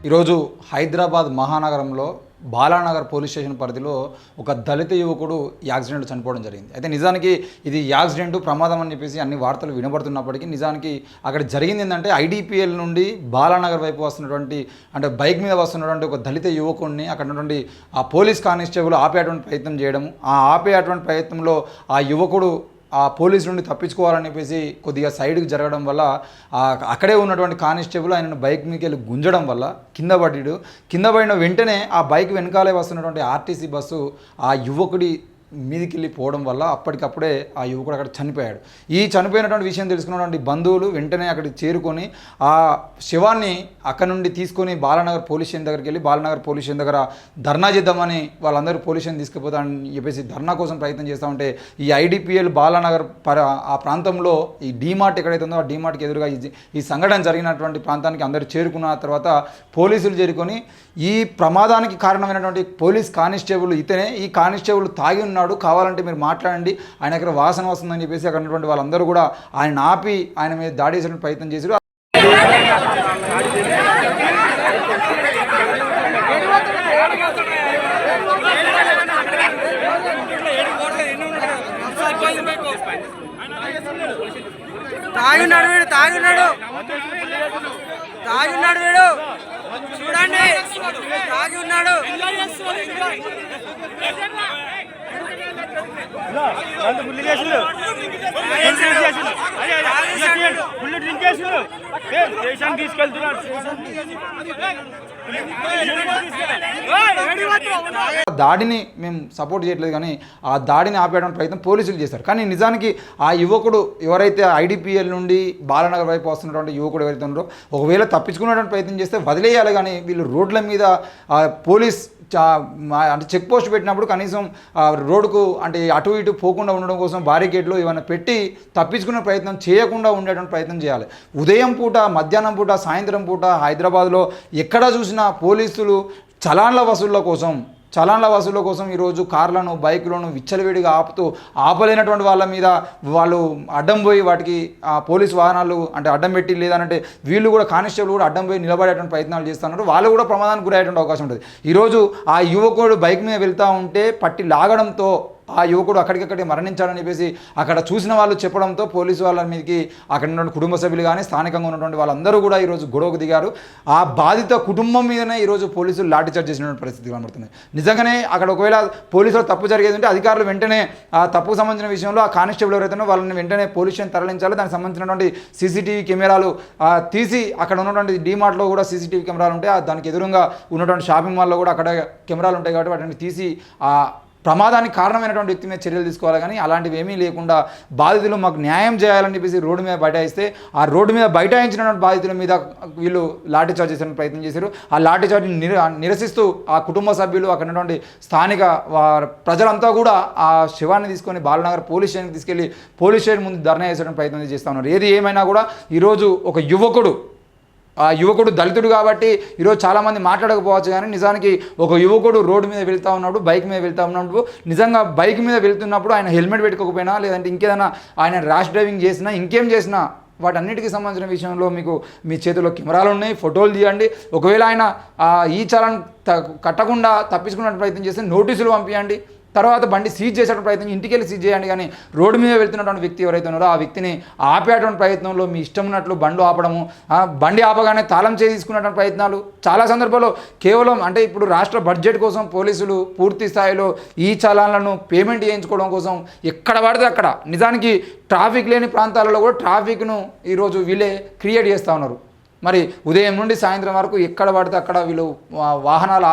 ఈరోజు హైదరాబాద్ మహానగరంలో Balanagar police station పరిధిలో ఒక దళిత యువకుడు యాక్సిడెంట్ చనిపోవడం జరిగింది. అయితే నిజానికి ఇది యాక్సిడెంట్ ప్రమాదం అని చెప్పేసి అన్ని వార్తలు వినబడుతున్నప్పటికీ నిజానికి అక్కడ జరిగింది ఏంటంటే ఐడిపిఎల్ నుండి బాలానగర్ వైపు వస్తున్నటువంటి అంటే బైక్ మీద వస్తున్నటువంటి ఒక దళిత యువకుడిని అక్కడ ఉన్నటువంటి ఆ పోలీస్ కానిస్టేబుల్ ఆపేటువంటి ప్రయత్నం చేయడం, ఆ ఆపేటువంటి ప్రయత్నంలో ఆ యువకుడు ఆ పోలీసు నుండి తప్పించుకోవాలని చెప్పేసి కొద్దిగా సైడ్కి జరగడం వల్ల అక్కడే ఉన్నటువంటి కానిస్టేబుల్ ఆయనను బైక్ మీదకి వెళ్ళి గుంజడం వల్ల కింద పడిన వెంటనే ఆ బైక్ వెనకాలే వస్తున్నటువంటి ఆర్టీసీ బస్సు ఆ యువకుడి మీదికి వెళ్ళి పోవడం వల్ల అప్పటికప్పుడే ఆ యువకుడు అక్కడ చనిపోయాడు. ఈ చనిపోయినటువంటి విషయం తెలుసుకున్నటువంటి బంధువులు వెంటనే అక్కడికి చేరుకొని ఆ శవాన్ని అక్కడ నుండి తీసుకొని బాలానగర్ పోలీస్ స్టేషన్ దగ్గరికి వెళ్ళి బాలానగర్ పోలీస్ స్టేషన్ దగ్గర ధర్నా చేద్దామని వాళ్ళందరూ పోలీస్ స్టేషన్ తీసుకుపోతామని చెప్పేసి ధర్నా కోసం ప్రయత్నం చేస్తూ ఉంటే ఈ ఐడిపిఎల్ బాలానగర్ ఆ ప్రాంతంలో ఈ డీమార్ట్ ఎక్కడైతే ఉందో ఆ డీమార్ట్కి ఎదురుగా ఈ సంఘటన జరిగినటువంటి ప్రాంతానికి అందరూ చేరుకున్న తర్వాత పోలీసులు చేరుకొని ఈ ప్రమాదానికి కారణమైనటువంటి పోలీస్ కానిస్టేబుల్ ఇతనే, ఈ కానిస్టేబుల్ తాగి ఉన్నాడు, కావాలంటే మీరు మాట్లాడండి, ఆయన దగ్గర వాసన వస్తుందని చెప్పేసి అక్కడ ఉన్నటువంటి వాళ్ళందరూ కూడా ఆయన ఆపి ఆయన మీద దాడి చేసే ప్రయత్నం చేశారు. తాగున్నాడు వీడు చూడండి, తాగి ఉన్నాడు. దాడిని మేము సపోర్ట్ చేయట్లేదు కానీ ఆ దాడిని ఆపేయడానికి ప్రయత్నం పోలీసులు చేశారు. కానీ నిజానికి ఆ యువకుడు ఎవరైతే ఐడిపిఎల్ నుండి బాలానగర్ వైపు వస్తున్నటువంటి యువకుడు ఎవరైతే ఉన్నారో ఒకవేళ తప్పించుకునేటువంటి ప్రయత్నం చేస్తే వదిలేయాలి. కానీ వీళ్ళు రోడ్ల మీద పోలీస్ అంటే చెక్ పోస్ట్ పెట్టినప్పుడు కనీసం రోడ్డుకు అంటే అటు ఇటు పోకుండా ఉండడం కోసం బారికేడ్లు ఏమైనా పెట్టి తప్పించుకునే ప్రయత్నం చేయకుండా ఉండేటువంటి ప్రయత్నం చేయాలి. ఉదయం పూట, మధ్యాహ్నం పూట, సాయంత్రం పూట హైదరాబాద్లో ఎక్కడ చూసినా పోలీసులు చలాన్ల వసూళ్ల కోసం ఈరోజు కార్లను, బైకులను విచ్చలవిడిగా ఆపలేనటువంటి వాళ్ళ మీద వాళ్ళు అడ్డం పోయి వాటికి పోలీసు వాహనాలు అంటే అడ్డం పెట్టి లేదంటే వీళ్ళు కూడా కానిస్టేబుల్ కూడా అడ్డం పోయి నిలబడేటువంటి ప్రయత్నాలు చేస్తున్నారు. వాళ్ళు కూడా ప్రమాదానికి గురయ్యేటువంటి అవకాశం ఉంటుంది. ఈరోజు ఆ యువకుడు బైక్ మీద వెళ్తూ ఉంటే పట్టి లాగడంతో ఆ యువకుడు అక్కడికక్కడే మరణించాడని చెప్పేసి అక్కడ చూసిన వాళ్ళు చెప్పడంతో పోలీసు వాళ్ళ మీదకి అక్కడ ఉన్నటువంటి కుటుంబ సభ్యులు కానీ స్థానికంగా ఉన్నటువంటి వాళ్ళందరూ కూడా ఈరోజు గొడవకు దిగారు. ఆ బాధిత కుటుంబం మీదనే ఈరోజు పోలీసులు లాఠీచార్జ్ చేసినటువంటి పరిస్థితి కనబడుతుంది. నిజంగానే అక్కడ ఒకవేళ పోలీసులు తప్పు జరిగేది ఉంటే అధికారులు వెంటనే ఆ తప్పుకు సంబంధించిన విషయంలో ఆ కానిస్టేబుల్ ఎవరైతే వాళ్ళని వెంటనే పోలీస్ స్టేషన్ తరలించాలి. దానికి సంబంధించినటువంటి సీసీటీవీ కెమెరాలు తీసి అక్కడ ఉన్నటువంటి డీమార్ట్లో కూడా సీసీటీవీ కెమెరాలు ఉంటాయి. దానికి ఎదురుగా ఉన్నటువంటి షాపింగ్ మాల్లో కూడా అక్కడ కెమెరాలు ఉంటాయి కాబట్టి వాటిని తీసి ప్రమాదానికి కారణమైనటువంటి వ్యక్తి మీద చర్యలు తీసుకోవాలి. కానీ అలాంటివి ఏమీ లేకుండా బాధితులు మాకు న్యాయం చేయాలని చెప్పేసి రోడ్డు మీద బైఠాయిస్తే ఆ రోడ్డు మీద బైఠాయించినటువంటి బాధితుల మీద వీళ్ళు లాఠీచార్జ్ చేసే ప్రయత్నం చేశారు. ఆ లాఠీచార్జ్ని నిరసిస్తూ ఆ కుటుంబ సభ్యులు అక్కడ ఉన్నటువంటి స్థానిక ప్రజలంతా కూడా ఆ శవాన్ని తీసుకొని బాలనగర్ పోలీస్ స్టేషన్కి తీసుకెళ్లి పోలీస్ స్టేషన్ ముందు ధర్నా చేసేటువంటి ప్రయత్నం చేస్తూ ఉన్నారు. ఏది ఏమైనా కూడా ఈరోజు ఒక యువకుడు దళితుడు కాబట్టి ఈరోజు చాలామంది మాట్లాడకపోవచ్చు. కానీ నిజానికి ఒక యువకుడు రోడ్డు మీద వెళ్తూ ఉన్నాడు, బైక్ మీద వెళ్తూ ఉన్నప్పుడు నిజంగా బైక్ మీద వెళ్తున్నప్పుడు ఆయన హెల్మెట్ పెట్టుకోకపోయినా లేదంటే ఇంకేదైనా ఆయన ర్యాష్ డ్రైవింగ్ చేసినా ఇంకేం చేసినా వాటన్నిటికీ సంబంధించిన విషయంలో మీ చేతిలో కెమెరాలు ఉన్నాయి, ఫోటోలు తీయండి. ఒకవేళ ఆయన ఈ చలాన్ కట్టకుండా తప్పించుకునే ప్రయత్నం చేస్తే నోటీసులు పంపించండి. తర్వాత బండి సీజ్ చేసేటువంటి ప్రయత్నం ఇంటికి వెళ్ళి సీజ్ చేయండి. కానీ రోడ్డు మీద వెళ్తున్నటువంటి వ్యక్తి ఎవరైతే ఉన్నారో ఆ వ్యక్తిని ఆపేటువంటి ప్రయత్నంలో మీ ఇష్టం ఉన్నట్లు బండ్లు ఆపడము, బండి ఆపగానే తాళం చేసి తీసుకున్నటువంటి ప్రయత్నాలు చాలా సందర్భాల్లో కేవలం అంటే ఇప్పుడు రాష్ట్ర బడ్జెట్ కోసం పోలీసులు పూర్తి స్థాయిలో ఈ చలాన్లను పేమెంట్ చేయించుకోవడం కోసం ఎక్కడ పడితే అక్కడ నిజానికి ట్రాఫిక్ లేని ప్రాంతాలలో కూడా ట్రాఫిక్ను ఈరోజు వీళ్ళే క్రియేట్ చేస్తూ ఉన్నారు. మరి ఉదయం నుండి సాయంత్రం వరకు ఎక్కడ పడితే అక్కడ వీళ్ళు వాహనాలు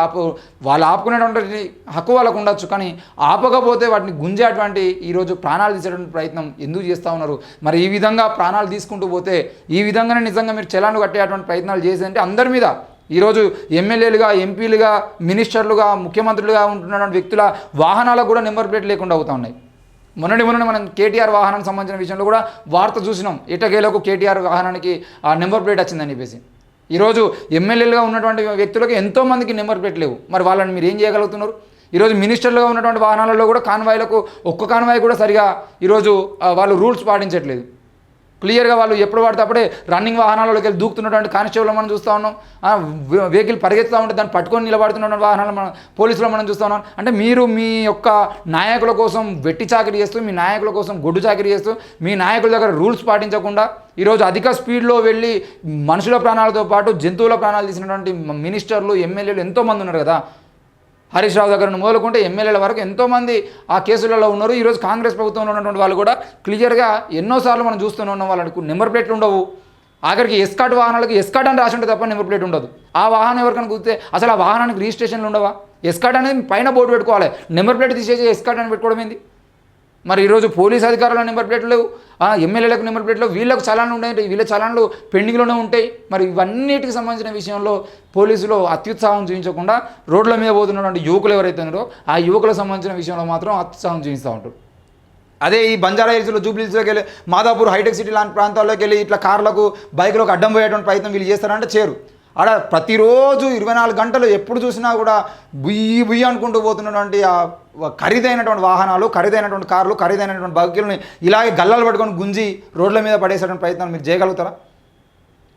వాళ్ళు ఆపుకునేటువంటి హక్కు వాళ్ళకు ఉండొచ్చు. కానీ ఆపకపోతే వాటిని గుంజేటువంటి ఈరోజు ప్రాణాలు తీసేటువంటి ప్రయత్నం ఎందుకు చేస్తూ ఉన్నారు? మరి ఈ విధంగా ప్రాణాలు తీసుకుంటూ పోతే ఈ విధంగానే నిజంగా మీరు చలాన్లు కట్టేటువంటి ప్రయత్నాలు చేసేంటే అందరి మీద ఈరోజు ఎమ్మెల్యేలుగా, ఎంపీలుగా, మినిస్టర్లుగా, ముఖ్యమంత్రులుగా ఉంటున్నటువంటి వ్యక్తుల వాహనాలకు కూడా నెంబర్ ప్లేట్ లేకుండా అవుతూ ఉన్నాయి. మొన్నటి మనం కేటీఆర్ వాహనానికి సంబంధించిన విషయంలో కూడా వార్త చూసినాం. ఎటకేలకు కేటీఆర్ వాహనానికి ఆ నెంబర్ ప్లేట్ వచ్చిందని చెప్పేసి. ఈరోజు ఎమ్మెల్యేలుగా ఉన్నటువంటి వ్యక్తులకు ఎంతోమందికి నెంబర్ ప్లేట్ లేవు. మరి వాళ్ళని మీరు ఏం చేయగలుగుతున్నారు? ఈరోజు మినిస్టర్లుగా ఉన్నటువంటి వాహనాలలో కూడా కాన్వాయ్లకు ఒక్క కాన్వాయ్ కూడా సరిగా ఈరోజు వాళ్ళు రూల్స్ పాటించట్లేదు. క్లియర్గా వాళ్ళు ఎప్పుడు పడితే అప్పుడే రన్నింగ్ వాహనాలలోకి వెళ్ళి దూకుతున్నటువంటి కానిస్టేబుల్ మనం చూస్తూ ఉన్నాం. వెహికల్ పరిగెత్తుతూ ఉంటే దాన్ని పట్టుకొని నిలబడుతున్నటువంటి వాహనాలు మనం పోలీసులు మనం చూస్తూ ఉన్నాం. అంటే మీరు మీ యొక్క నాయకుల కోసం వెట్టి చాకరీ చేస్తూ, మీ నాయకుల కోసం గొడ్డు చాకరీ చేస్తూ, మీ నాయకుల దగ్గర రూల్స్ పాటించకుండా ఈరోజు అధిక స్పీడ్లో వెళ్ళి మనుషుల ప్రాణాలతో పాటు జంతువుల ప్రాణాలు తీసినటువంటి మినిస్టర్లు, ఎమ్మెల్యేలు ఎంతోమంది ఉన్నారు కదా. హరీష్ రావు దగ్గర మొదలుకుంటే ఎమ్మెల్యేల వరకు ఎంతోమంది ఆ కేసులలో ఉన్నారు. ఈరోజు కాంగ్రెస్ ప్రభుత్వంలో ఉన్నటువంటి వాళ్ళు కూడా క్లియర్గా ఎన్నోసార్లు మనం చూస్తూనే ఉన్నాం. వాళ్ళకు నెంబర్ ప్లేట్లు ఉండవు. ఆఖరికి ఎస్కాట్ వాహనాలకు ఎస్కాట్ అని రాసి ఉంటే తప్ప నెంబర్ ప్లేట్ ఉండదు. ఆ వాహనం ఎవరికైనా కూర్తే అసలు ఆ వాహనానికి రిజిస్ట్రేషన్లు ఉండవా? ఎస్కాట్ అనేది పైన బోర్డు పెట్టుకోవాలి, నెంబర్ ప్లేట్ తీసేసి ఎస్కాట్ అని పెట్టుకోవడం ఏంది? మరి ఈరోజు పోలీస్ అధికారుల నెంబర్ ప్లేట్లు లేవు, ఎమ్మెల్యేలకు నెంబర్ ప్లేట్లు, వీళ్ళకు చలాన్లు ఉంటాయి, వీళ్ళ చలాన్లు పెండింగ్లోనే ఉంటాయి. మరి ఇవన్నిటికి సంబంధించిన విషయంలో పోలీసులు అత్యుత్సాహం చూపించకుండా రోడ్ల మీద పోతున్నటువంటి యువకులు ఎవరైతే ఉన్నారో ఆ యువకులకు సంబంధించిన విషయంలో మాత్రం అత్యుత్సాహం చూపిస్తూ ఉంటారు. అదే ఈ బంజారా హిల్స్లో, జూబ్లీహిల్స్లోకి వెళ్ళి, మాదాపూర్, హైటెక్ సిటీ లాంటి ప్రాంతాల్లోకి వెళ్ళి ఇట్లా కార్లకు, బైకులకు అడ్డం పోయేటువంటి ప్రయత్నం వీళ్ళు చేస్తారంటే చేయరు. ఆడ ప్రతిరోజు 24 గంటలు ఎప్పుడు చూసినా కూడా బుయ్యి బుయ్యి అనుకుంటూ పోతున్నటువంటి ఆ ఖరీదైనటువంటి వాహనాలు, ఖరీదైనటువంటి కార్లు, ఖరీదైనటువంటి బైకులని ఇలాగే గల్లలు పట్టుకొని గుంజి రోడ్ల మీద పడేసేటువంటి ప్రయత్నాలు మీరు చేయగలుగుతారా?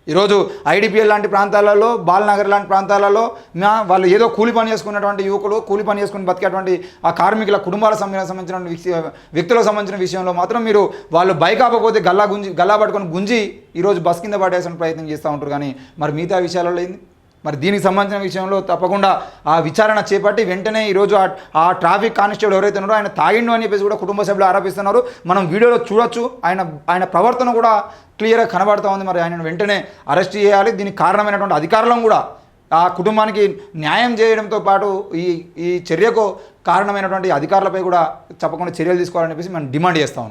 ఈరోజు ఐడిపిఎల్ లాంటి ప్రాంతాలలో, బాలనగర్ లాంటి ప్రాంతాలలో వాళ్ళు ఏదో కూలి పని చేసుకున్నటువంటి యువకులు, కూలి పని చేసుకుని బతికేటువంటి ఆ కార్మికుల కుటుంబాలకు సంబంధించిన వ్యక్తులకు సంబంధించిన విషయంలో మాత్రం మీరు వాళ్ళు బైక్ ఆపకపోతే గల్లా పట్టుకొని గుంజి ఈరోజు బస్ కింద పడేసిన ప్రయత్నం చేస్తూ ఉంటారు. కానీ మరి మిగతా విషయాలలో ఏంది? మరి దీనికి సంబంధించిన విషయంలో తప్పకుండా ఆ విచారణ చేపట్టి వెంటనే ఈరోజు ఆ ట్రాఫిక్ కానిస్టేబుల్ ఎవరైతే ఉన్నారో ఆయన తాగిండు అని చెప్పేసి కూడా కుటుంబ సభ్యులు ఆరోపిస్తున్నారు. మనం వీడియోలో చూడొచ్చు. ఆయన ప్రవర్తన కూడా క్లియర్గా కనబడుతూ ఉంది. మరి ఆయనను వెంటనే అరెస్ట్ చేయాలి. దీనికి కారణమైనటువంటి అధికారులను కూడా ఆ కుటుంబానికి న్యాయం చేయడంతో పాటు ఈ చర్యకు కారణమైనటువంటి అధికారులపై కూడా తప్పకుండా చర్యలు తీసుకోవాలని చెప్పేసి మనం డిమాండ్ చేస్తా ఉన్నాం.